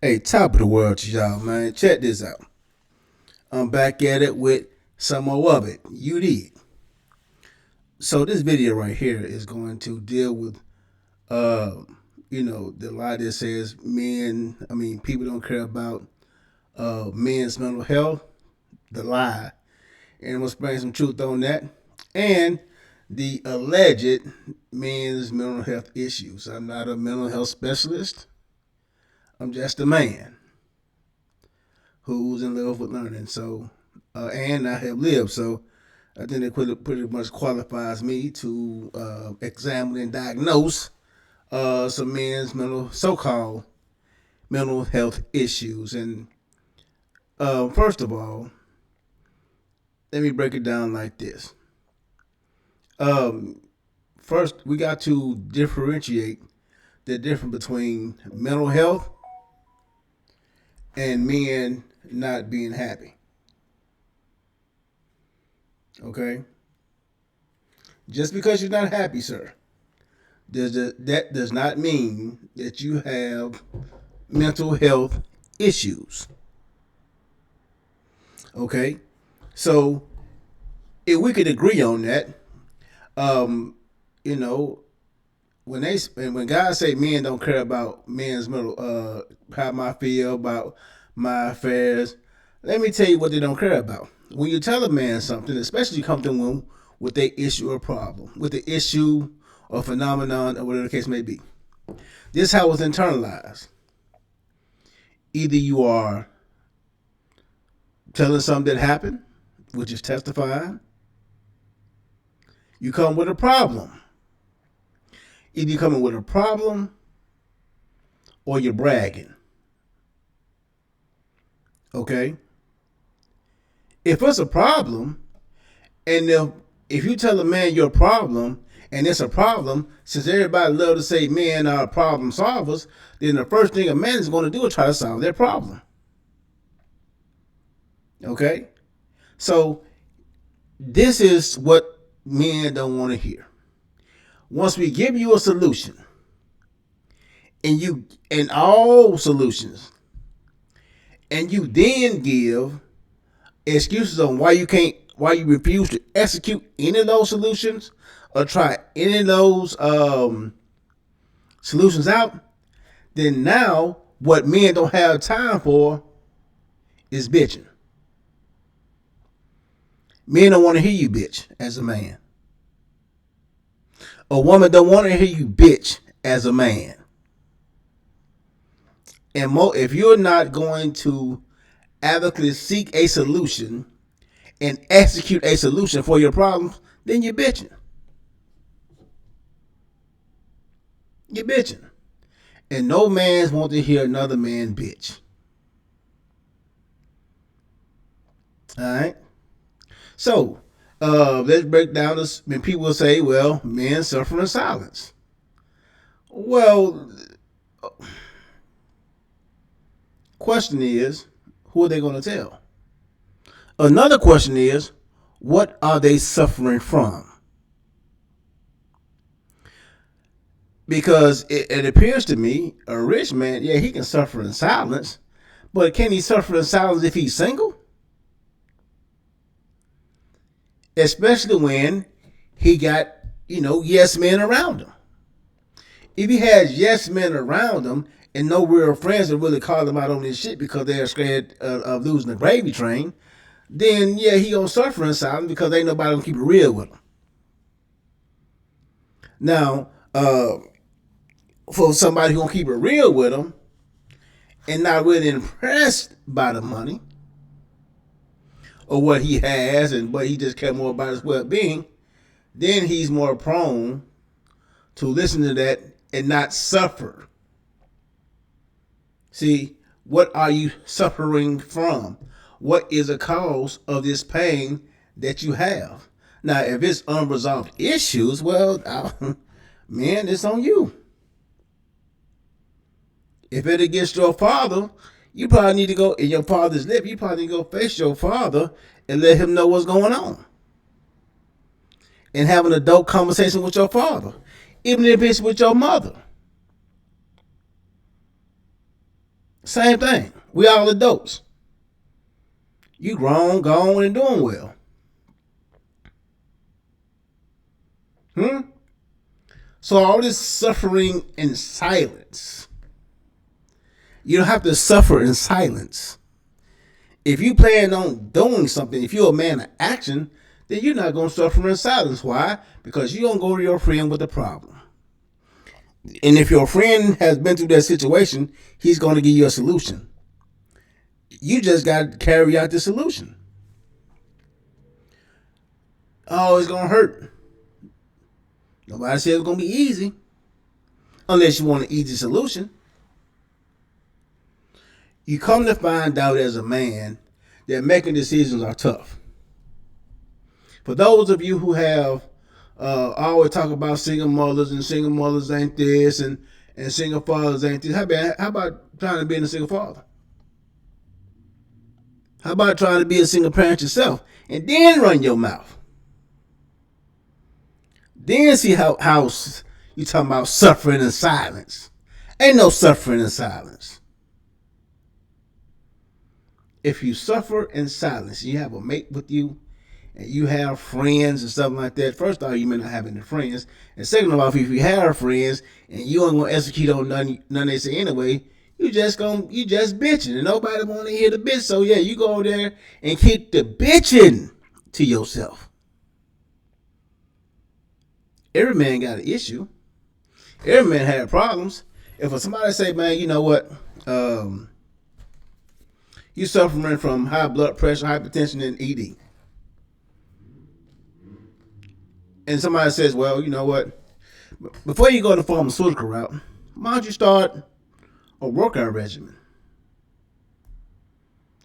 Hey, top of the world to y'all, man. Check this out. I'm back at it with some more of it. You did. So this video right here is going to deal with, uh, the lie that says people don't care about men's mental health. The lie, and I'm gonna bring some truth on that, and the alleged men's mental health issues. I'm not a mental health specialist. I'm just a man who's in love with learning. So, and I have lived. So, I think it pretty much qualifies me to examine and diagnose some men's so-called mental health issues. And first of all, let me break it down like this. Um, First, we got to differentiate the difference between mental health and men not being happy. Okay, just because you're not happy, sir, that does not mean that you have mental health issues. Okay, so if we could agree on that, um, you know, when guys say men don't care about men's mental, how I feel about my affairs, let me tell you what they don't care about. When you tell a man something, especially you come to them with a issue or problem, with the issue or phenomenon or whatever the case may be, this is how it's internalized. Either you are telling something that happened, which is testifying. You come with a problem. Either you coming with a problem or you're bragging. Okay? If it's a problem, and if you tell a man your problem, and it's a problem, since everybody love to say men are problem solvers, then the first thing a man is going to do is try to solve their problem. Okay? So this is what men don't want to hear. Once we give you a solution, and all solutions, and you then give excuses on why you refuse to execute any of those solutions or try any of those solutions out, then now what men don't have time for is bitching. Men don't want to hear you bitch as a man. A woman don't want to hear you bitch as a man. And if you're not going to advocately seek a solution and execute a solution for your problems, then you're bitching. You're bitching. And no man's want to hear another man bitch. All right. So let's break down this. When people say, "Well, men suffer in silence." Well, question is, who are they going to tell? Another question is, what are they suffering from? Because it appears to me, a rich man, yeah, he can suffer in silence, but can he suffer in silence if he's single? Especially when he got, yes men around him. If he has yes men around him and no real friends that really call him out on this shit because they're scared of losing the gravy train, then yeah, he gonna suffer in silence because ain't nobody gonna keep it real with him. Now, for somebody who gonna keep it real with him and not really impressed by the money or what he has and what he just care more about his well-being, then he's more prone to listen to that and not suffer. See, what are you suffering from? What is the cause of this pain that you have? Now, if it's unresolved issues, well, man, it's on you. If it against your father, you probably need to go in your father's lip. You probably need to go face your father and let him know what's going on, and have an adult conversation with your father, even if it's with your mother. Same thing. We all adults. You grown, gone, and doing well. Hmm? So all this suffering in silence. You don't have to suffer in silence. If you plan on doing something, if you're a man of action, then you're not going to suffer in silence. Why? Because you don't go to your friend with the problem. And if your friend has been through that situation, he's going to give you a solution. You just got to carry out the solution. Oh, it's going to hurt. Nobody said it's going to be easy. Unless you want an easy solution. You come to find out as a man that making decisions are tough. For those of you who have always talk about single mothers and single mothers ain't this and single fathers ain't this, how about trying to be a single father? How about trying to be a single parent yourself and then run your mouth? Then see how you talking about suffering in silence. Ain't no suffering in silence. If you suffer in silence, you have a mate with you, and you have friends and stuff like that. First off, you may not have any friends, and second of all, if you have friends and you ain't gonna execute on none they say anyway, you just bitching, and nobody want to hear the bitch. So yeah, you go there and keep the bitching to yourself. Every man got an issue. Every man had problems. If somebody say, man, you know what, you suffering from high blood pressure, hypertension, and ED. And somebody says, well, you know what? Before you go the pharmaceutical route, why don't you start a workout regimen?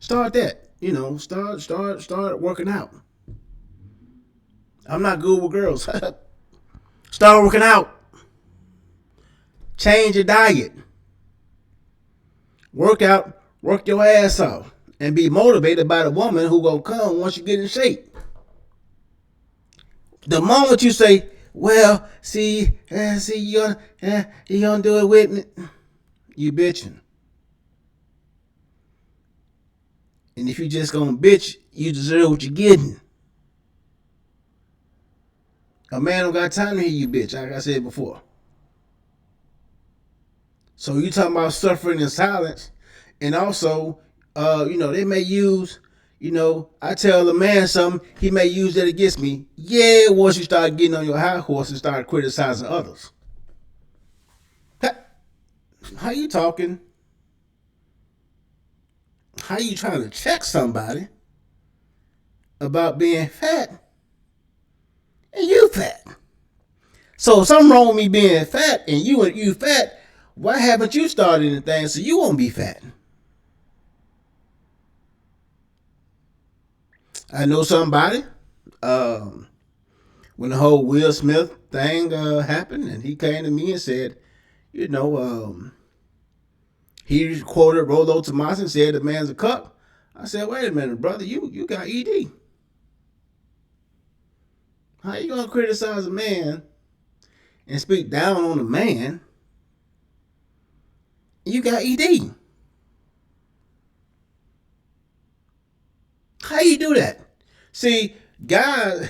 Start that. Start working out. I'm not good with girls. Start working out. Change your diet. Work out. Work your ass off. And be motivated by the woman who gonna come once you get in shape. The moment you say, well, see, you gonna do it with me, you bitching. And if you just gonna bitch, you deserve what you're getting. A man don't got time to hear you bitch, like I said before. So you talking about suffering in silence, and also, they may use, I tell a man something, he may use that against me. Yeah, once you start getting on your high horse and start criticizing others. How you talking? How you trying to check somebody about being fat and you fat? So if something wrong with me being fat and you fat, why haven't you started anything so you won't be fat? I know somebody. When the whole Will Smith thing happened, and he came to me and said, he quoted Rollo Tomas and said the man's a cup. I said, wait a minute, brother, you got ED. How you gonna criticize a man and speak down on a man? You got ED. How you do that? See, guys,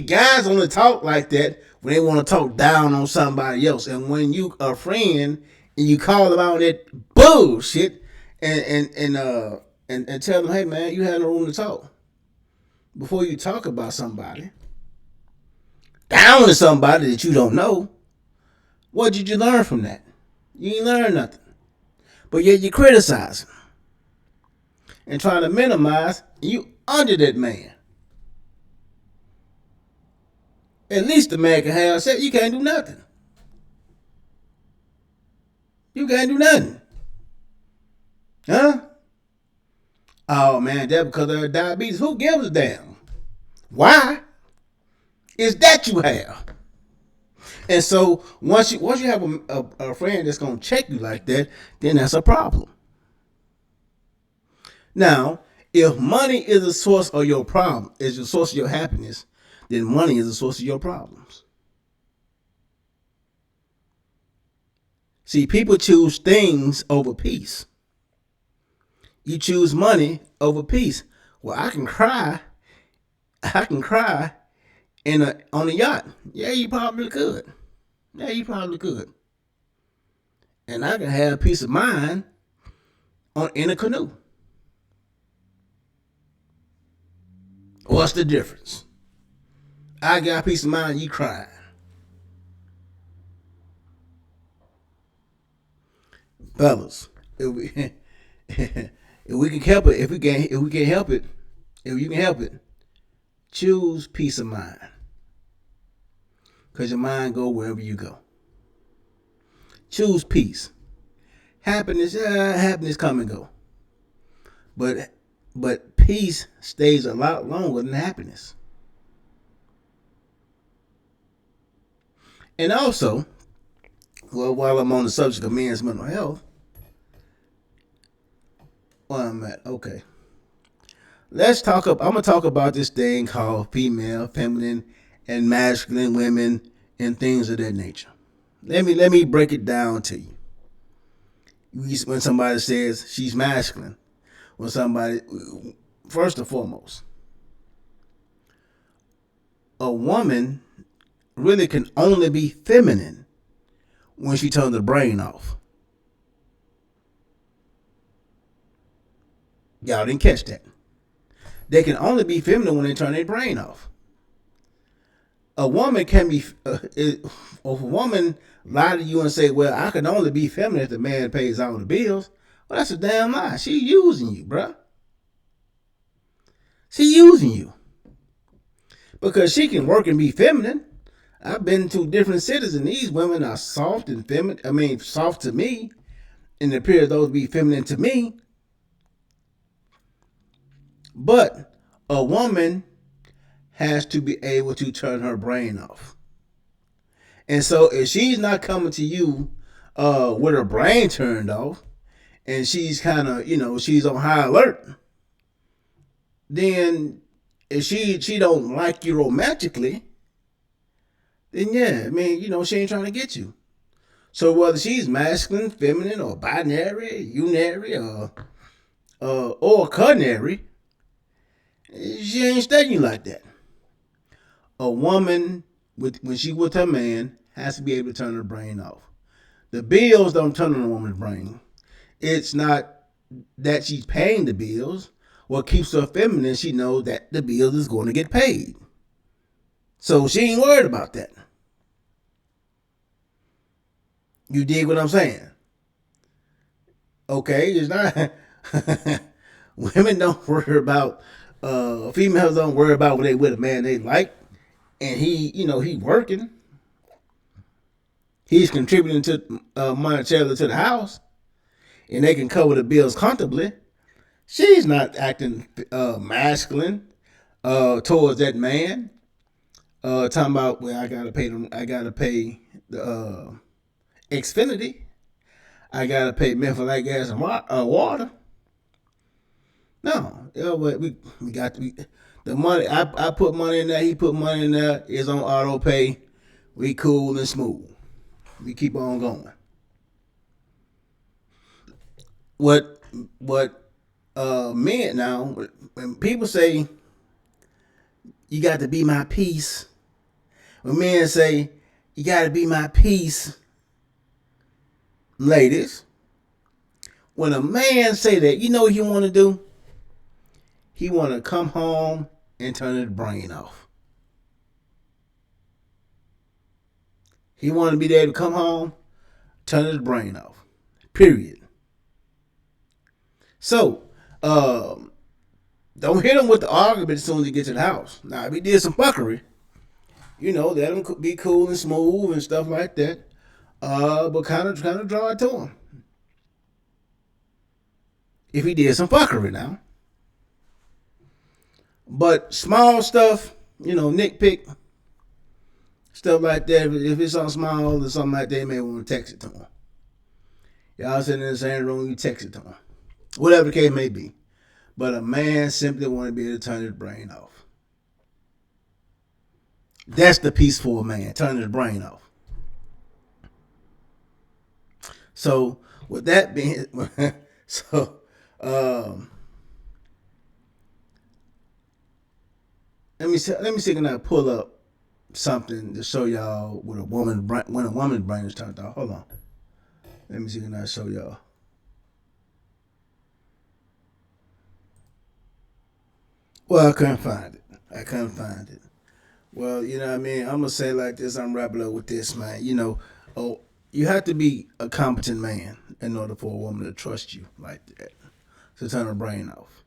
guys only talk like that when they want to talk down on somebody else, and when you a friend and you call them out that bullshit and tell them, hey man, you have no room to talk. Before you talk about somebody, down to somebody that you don't know, what did you learn from that? You ain't learn nothing. But yet you criticize him and trying to minimize you under that man. At least the man can have said you can't do nothing. You can't do nothing. Huh? Oh man, that because of diabetes. Who gives a damn? Why? Is that you have? And so once you have a friend that's gonna check you like that, then that's a problem. Now, if money is the source of your problem, is the source of your happiness, then money is the source of your problems. See, people choose things over peace. You choose money over peace. Well, I can cry on a yacht. Yeah, you probably could. Yeah, you probably could. And I can have peace of mind in a canoe. What's the difference? I got peace of mind, you crying. Fellas, if we if we can help it, if we can help it, if you can help it, choose peace of mind. Cause your mind go wherever you go. Choose peace. Happiness come and go. But peace stays a lot longer than happiness. And also, well, while I'm on the subject of men's mental health, where I'm at, okay. Let's talk up I'm gonna talk about this thing called female, feminine, and masculine women and things of that nature. Let me break it down to you. When somebody says she's masculine, when somebody first and foremost, a woman really can only be feminine when she turns the brain off. Y'all didn't catch that. They can only be feminine when they turn their brain off. A woman can be, if a woman lie to you and say, "Well, I can only be feminine if the man pays all the bills," well, that's a damn lie. She using you, bruh. She using you because she can work and be feminine. I've been to different cities, and these women are soft and feminine. I mean, soft to me, and it appears those to be feminine to me. But a woman has to be able to turn her brain off. And so if she's not coming to you with her brain turned off and she's kind of, she's on high alert, then if she don't like you romantically, then yeah, I mean, she ain't trying to get you. So whether she's masculine, feminine, or binary, unary, or culinary, she ain't studying you like that. A woman, when she with her man, has to be able to turn her brain off. The bills don't turn on a woman's brain. It's not that she's paying the bills. What keeps her feminine, she knows that the bill is going to get paid. So she ain't worried about that. You dig what I'm saying? Okay, it's not. Women don't worry about. Females don't worry about when they with a man they like, and he working. He's contributing to monetarily to the house, and they can cover the bills comfortably. She's not acting masculine towards that man. Talking about, well, I gotta pay them. I gotta pay the Xfinity. I gotta pay men for like gas and water. No, we got the money. I put money in there. He put money in there. It's on auto pay. We cool and smooth. We keep on going. What men now? When people say you got to be my peace, when men say you got to be my peace, ladies, when a man say that, you know what he want to do? He want to come home and turn his brain off. He want to be able to come home, turn his brain off. Period. So, don't hit him with the argument as soon as he gets to the house. Now, if he did some fuckery, let him be cool and smooth and stuff like that. But kind of draw it to him. If he did some fuckery now. But small stuff, nitpick, stuff like that. If it's something small or something like that, you may want to text it to him. Y'all sitting in the same room, you text it to him. Whatever the case may be. But a man simply want to be able to turn his brain off. That's the peaceful man, turning his brain off. So with that being, so um, let me see can I pull up something to show y'all what a woman when a woman's brain is turned off. Hold on. Let me see can I show y'all. Well, I couldn't find it. I couldn't find it. Well, you know what I mean? I'm gonna say like this, I'm wrapping up with this, man. Oh, you have to be a competent man in order for a woman to trust you like that. To turn her brain off.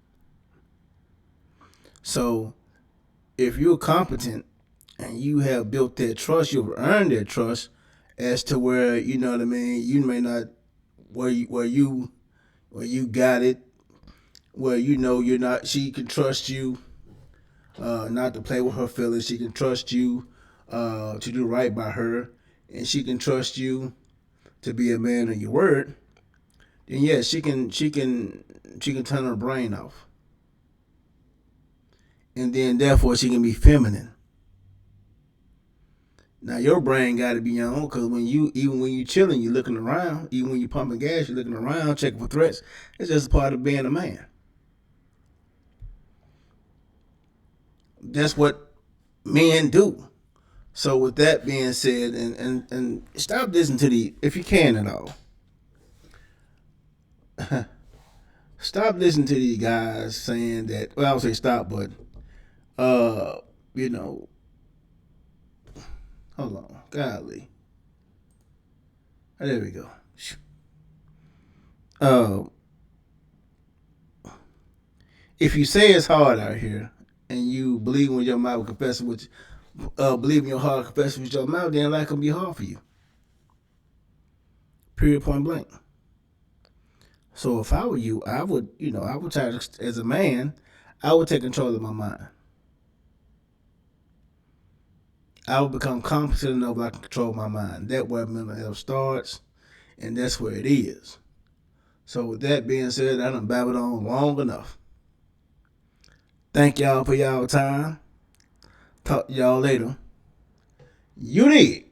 So if you're competent and you have built that trust, you've earned that trust as to where, you know what I mean, you may not where you got it, where you know you're not she can trust you not to play with her feelings. She can trust you to do right by her, and she can trust you to be a man of your word. Then yeah, she can turn her brain off, and then therefore she can be feminine. Now your brain got to be your own, because even when you chilling, you looking around. Even when you pumping gas, you looking around, checking for threats. It's just a part of being a man. That's what men do. So with that being said, and stop listening to if you can at all, stop listening to these guys saying that. Well, I don't say stop, but uh, you know, hold on, golly, there we go. Uh, if you say it's hard out here, and you believe in your mouth, confess with, believe in your heart, confess with your mouth, then life can be hard for you. Period. Point blank. So if I were you, I would try to, as a man, I would take control of my mind. I would become competent enough I can control my mind. That way mental health starts, and that's where it is. So with that being said, I done babbled on long enough. Thank y'all for y'all time. Talk to y'all later. You did.